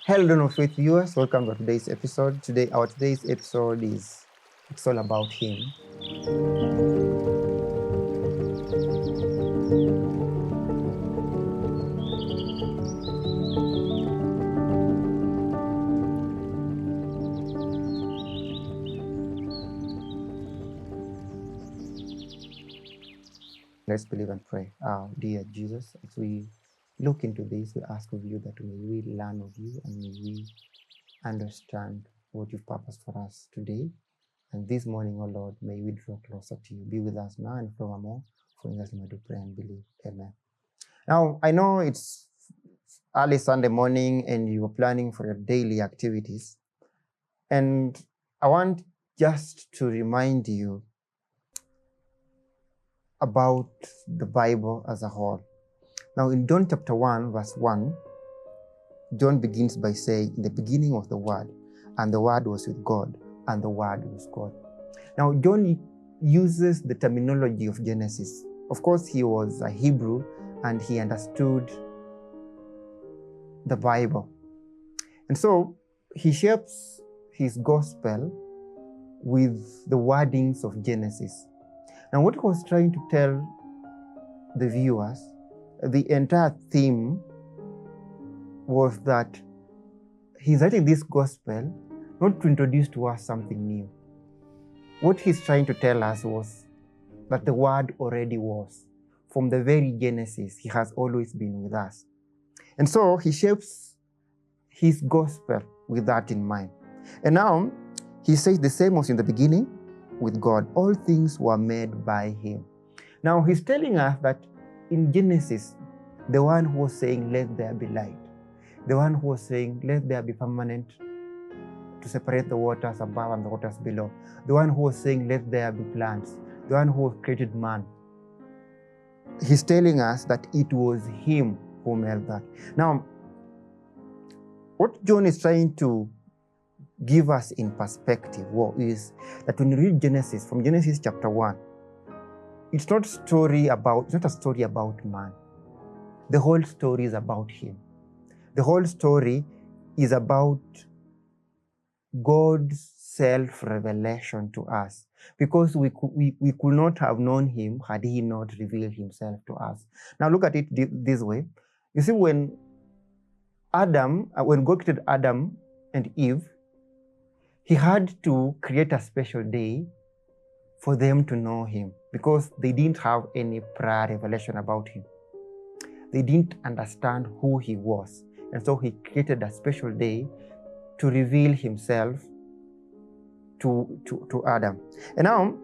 Hello, Dawn of Faith viewers. Welcome to today's episode. Today's episode is it's all about Him. Let's believe and pray. Dear Jesus, as we look into this, we ask of you that may we learn of you and may we understand what you've purposed for us today. And this morning, oh Lord, may we draw closer to you. Be with us now and forevermore. For in Jesus' name we do pray and believe. Amen. Now, I know it's early Sunday morning and you're planning for your daily activities. And I want just to remind you about the Bible as a whole. Now, in John chapter 1, verse 1, John begins by saying, in the beginning was the Word, and the Word was with God, and the Word was God. Now, John uses the terminology of Genesis. Of course, he was a Hebrew, and he understood the Bible. And so, he shapes his gospel with the wordings of Genesis. Now, what he was trying to tell the viewers, the entire theme was that he's writing this gospel not to introduce to us something new. What he's trying to tell us was that the Word already was. From the very Genesis, he has always been with us. And so he shapes his gospel with that in mind. And now he says the same was in the beginning with God. All things were made by him. Now he's telling us that in Genesis, the one who was saying, let there be light, the one who was saying, let there be firmament to separate the waters above and the waters below, the one who was saying, let there be plants, the one who created man. He's telling us that it was him who made that. Now, what John is trying to give us in perspective is that when you read Genesis, from Genesis chapter 1, it's not a story about man. The whole story is about him. The whole story is about God's self-revelation to us, because we could not have known him had he not revealed himself to us. Now look at it this way. You see, when God created Adam and Eve, he had to create a special day for them to know him, because they didn't have any prior revelation about him. They didn't understand who he was. And so he created a special day to reveal himself to Adam. And now,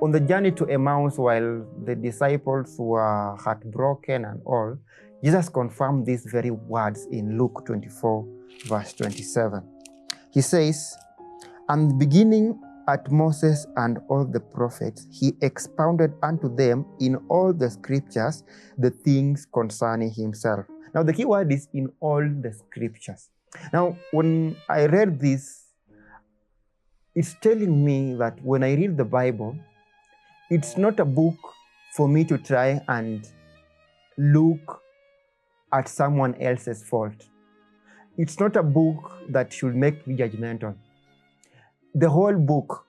on the journey to Emmaus, while the disciples were heartbroken and all, Jesus confirmed these very words in Luke 24, verse 27. He says, and beginning at Moses and all the prophets, he expounded unto them in all the scriptures the things concerning himself. Now, the key word is in all the scriptures. Now, when I read this, it's telling me that when I read the Bible, it's not a book for me to try and look at someone else's fault. It's not a book that should make me judgmental. The whole book,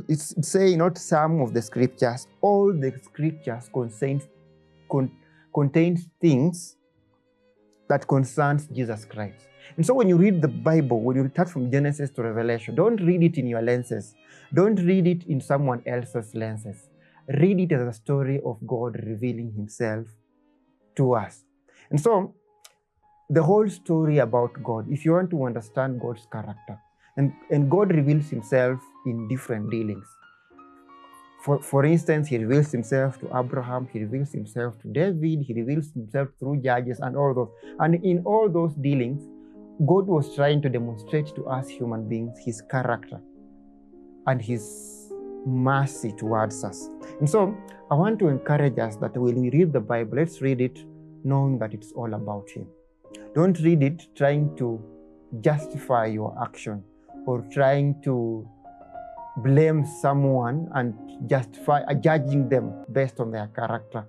it's saying not some of the scriptures, all the scriptures contains things that concerns Jesus Christ. And so when you read the Bible, when you start from Genesis to Revelation, don't read it in your lenses. Don't read it in someone else's lenses. Read it as a story of God revealing himself to us. And so the whole story about God, if you want to understand God's character, and God reveals himself in different dealings. For instance, he reveals himself to Abraham, he reveals himself to David, he reveals himself through Judges and all those. And in all those dealings, God was trying to demonstrate to us human beings his character and his mercy towards us. And so I want to encourage us that when we read the Bible, let's read it knowing that it's all about him. Don't read it trying to justify your action or trying to blame someone and judging them based on their character.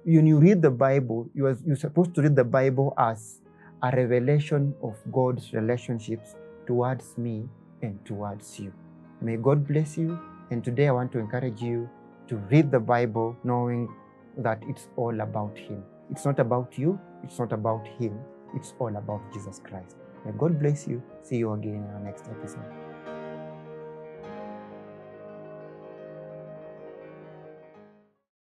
When you read the Bible, you're supposed to read the Bible as a revelation of God's relationships towards me and towards you. May God bless you. And today I want to encourage you to read the Bible knowing that it's all about Him. It's not about you. It's not about Him. It's all about Jesus Christ. May God bless you. See you again in our next episode.